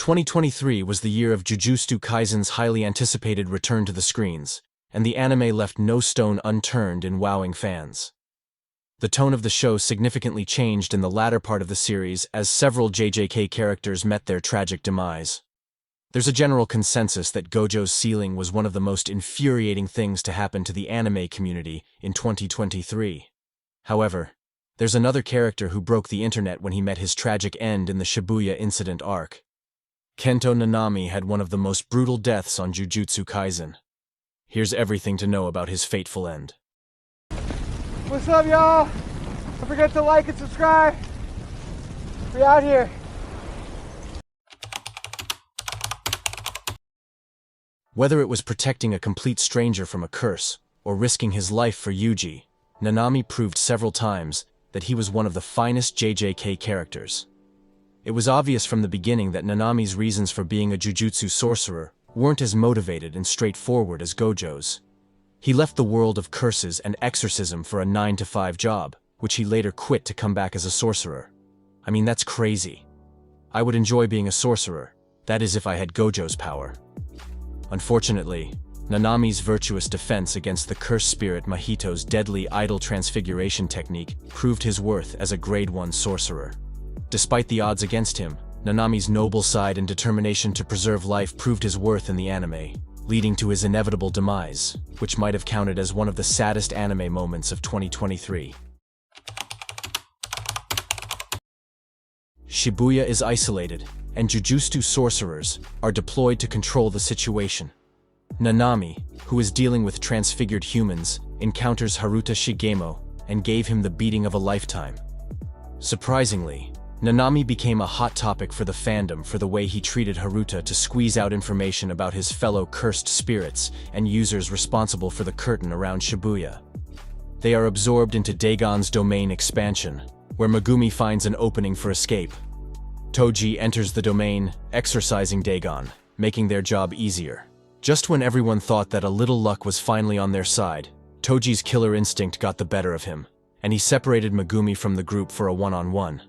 2023 was the year of Jujutsu Kaisen's highly anticipated return to the screens, and the anime left no stone unturned in wowing fans. The tone of the show significantly changed in the latter part of the series as several JJK characters met their tragic demise. There's a general consensus that Gojo's sealing was one of the most infuriating things to happen to the anime community in 2023. However, there's another character who broke the internet when he met his tragic end in the Shibuya Incident arc. Kento Nanami had one of the most brutal deaths on Jujutsu Kaisen. Here's everything to know about his fateful end. What's up, y'all? Don't forget to like and subscribe. We out here. Whether it was protecting a complete stranger from a curse or risking his life for Yuji, Nanami proved several times that he was one of the finest JJK characters. It was obvious from the beginning that Nanami's reasons for being a Jujutsu sorcerer weren't as motivated and straightforward as Gojo's. He left the world of curses and exorcism for a 9-to-5 job, which he later quit to come back as a sorcerer. I mean, that's crazy. I would enjoy being a sorcerer, that is if I had Gojo's power. Unfortunately, Nanami's virtuous defense against the cursed spirit Mahito's deadly idol transfiguration technique proved his worth as a grade 1 sorcerer. Despite the odds against him, Nanami's noble side and determination to preserve life proved his worth in the anime, leading to his inevitable demise, which might have counted as one of the saddest anime moments of 2023. Shibuya is isolated, and Jujutsu sorcerers are deployed to control the situation. Nanami, who is dealing with transfigured humans, encounters Haruta Shigemo and gave him the beating of a lifetime. Surprisingly, Nanami became a hot topic for the fandom for the way he treated Haruta to squeeze out information about his fellow cursed spirits and users responsible for the curtain around Shibuya. They are absorbed into Dagon's domain expansion, where Megumi finds an opening for escape. Toji enters the domain, exorcising Dagon, making their job easier. Just when everyone thought that a little luck was finally on their side, Toji's killer instinct got the better of him, and he separated Megumi from the group for a one-on-one.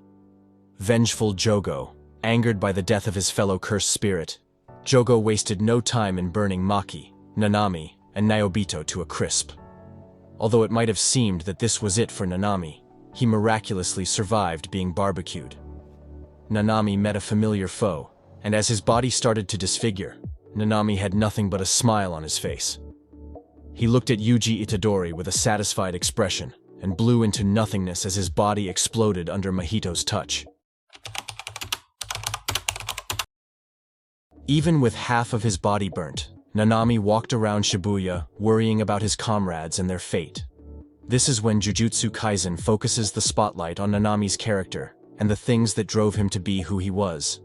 Vengeful Jogo, angered by the death of his fellow cursed spirit, Jogo wasted no time in burning Maki, Nanami, and Naobito to a crisp. Although it might have seemed that this was it for Nanami, he miraculously survived being barbecued. Nanami met a familiar foe, and as his body started to disfigure, Nanami had nothing but a smile on his face. He looked at Yuji Itadori with a satisfied expression, and blew into nothingness as his body exploded under Mahito's touch. Even with half of his body burnt, Nanami walked around Shibuya, worrying about his comrades and their fate. This is when Jujutsu Kaisen focuses the spotlight on Nanami's character and the things that drove him to be who he was.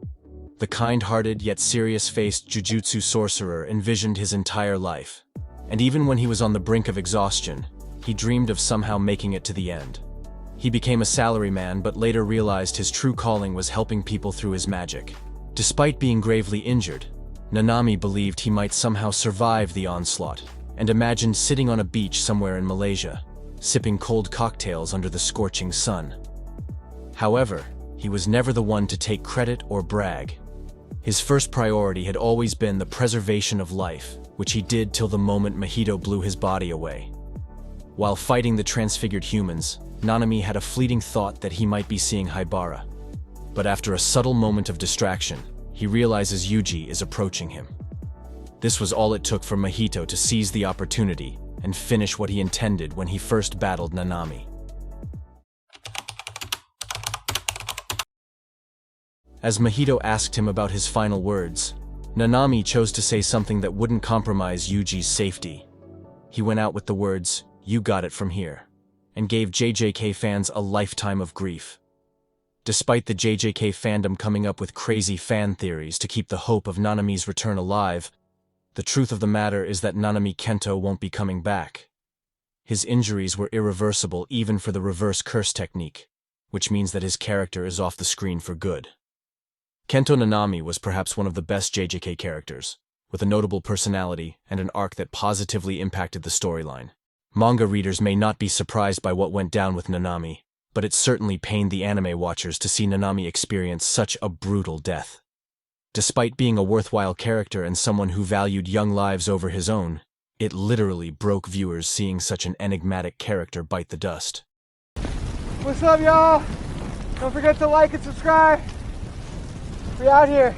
The kind-hearted yet serious-faced Jujutsu sorcerer envisioned his entire life, and even when he was on the brink of exhaustion, he dreamed of somehow making it to the end. He became a salaryman but later realized his true calling was helping people through his magic. Despite being gravely injured, Nanami believed he might somehow survive the onslaught, and imagined sitting on a beach somewhere in Malaysia, sipping cold cocktails under the scorching sun. However, he was never the one to take credit or brag. His first priority had always been the preservation of life, which he did till the moment Mahito blew his body away. While fighting the transfigured humans, Nanami had a fleeting thought that he might be seeing Haibara. But after a subtle moment of distraction, he realizes Yuji is approaching him. This was all it took for Mahito to seize the opportunity and finish what he intended when he first battled Nanami. As Mahito asked him about his final words, Nanami chose to say something that wouldn't compromise Yuji's safety. He went out with the words, "You got it from here," and gave JJK fans a lifetime of grief. Despite the JJK fandom coming up with crazy fan theories to keep the hope of Nanami's return alive, the truth of the matter is that Nanami Kento won't be coming back. His injuries were irreversible even for the reverse curse technique, which means that his character is off the screen for good. Kento Nanami was perhaps one of the best JJK characters, with a notable personality and an arc that positively impacted the storyline. Manga readers may not be surprised by what went down with Nanami, but it certainly pained the anime watchers to see Nanami experience such a brutal death. Despite being a worthwhile character and someone who valued young lives over his own, it literally broke viewers seeing such an enigmatic character bite the dust. What's up, y'all? Don't forget to like and subscribe. We out here.